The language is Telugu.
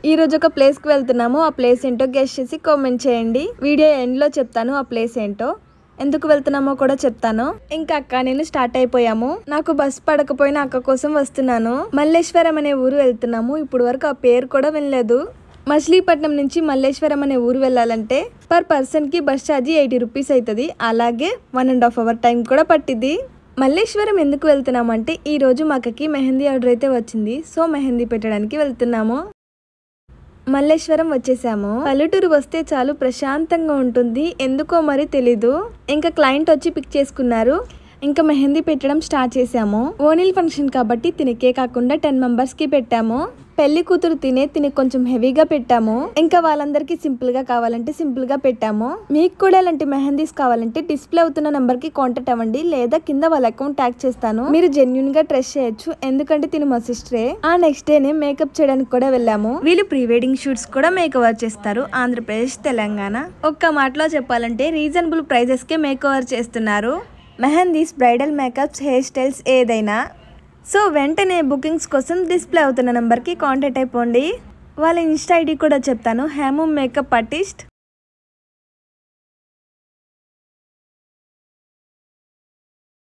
ఈ రోజు ఒక ప్లేస్ కి వెళ్తున్నాము. ఆ ప్లేస్ ఏంటో గెస్ చేసి కామెంట్ చేయండి. వీడియో ఎండ్ లో చెప్తాను ఆ ప్లేస్ ఏంటో, ఎందుకు వెళ్తున్నామో కూడా చెప్తాను. ఇంకా అక్క నేను స్టార్ట్ అయిపోయాము. నాకు బస్ పడకపోయినా అక్క కోసం వస్తున్నాను. మల్లేశ్వరం అనే ఊరు వెళ్తున్నాము. ఇప్పుడు వరకు ఆ పేరు కూడా వినలేదు. మచిలీపట్నం నుంచి మల్లేశ్వరం అనే ఊరు వెళ్ళాలంటే పర్ పర్సన్ కి బస్ ఛార్జీ 80 రూపీస్ అవుతుంది. అలాగే 1.5 అవర్ టైం కూడా పట్టింది. మల్లేశ్వరం ఎందుకు వెళ్తున్నామంటే ఈ రోజు మా అక్కకి మెహందీ ఆర్డర్ అయితే వచ్చింది. సో మెహందీ పెట్టడానికి వెళ్తున్నాము. మల్లేశ్వరం వచ్చేసాము. పల్లెటూరు వస్తే చాలు ప్రశాంతంగా ఉంటుంది. ఎందుకో మరి తెలీదు. ఇంకా క్లయింట్ వచ్చి పిక్ చేసుకున్నారు. ఇంకా మెహందీ పెట్టడం స్టార్ట్ చేసాము. ఓనిల్ ఫంక్షన్ కాబట్టి తినకే కాకుండా 10 మెంబర్స్ కి పెట్టాము. పెళ్లి కూతురు తిని కొంచెం హెవీగా పెట్టాము. ఇంకా వాళ్ళందరికీ సింపుల్ గా కావాలంటే సింపుల్ గా పెట్టాము. మీకు కూడా ఇలాంటి మెహందీస్ కావాలంటే డిస్ప్లే అవుతున్న నంబర్ కి కాంటాక్ట్ అవ్వండి, లేదా కింద వాళ్ళ అకౌంట్ ట్యాగ్ చేస్తాను. మీరు జెన్యున్ గా ట్రస్ట్ చేయొచ్చు, ఎందుకంటే తిను మా సిస్టరే. ఆ నెక్స్ట్ డేనే మేకప్ చేయడానికి కూడా వెళ్ళాము. వీళ్ళు ప్రీ వెడ్డింగ్ షూట్స్ కూడా మేక్ ఓవర్ చేస్తారు. ఆంధ్రప్రదేశ్, తెలంగాణ. ఒక్క మాటలో చెప్పాలంటే రీజనబుల్ ప్రైజెస్ కే మేక్ ఓవర్ చేస్తున్నారు. Mehndis, bridal makeups, hair styles ఏదైనా. సో వెంటనే బుకింగ్స్ కోసం డిస్ప్లే అవుతున్న నెంబర్కి కాంటాక్ట్ అయిపోండి. వాళ్ళ ఇన్స్టా ఐడి కూడా చెప్తాను, హేమూ మేకప్ ఆర్టిస్ట్.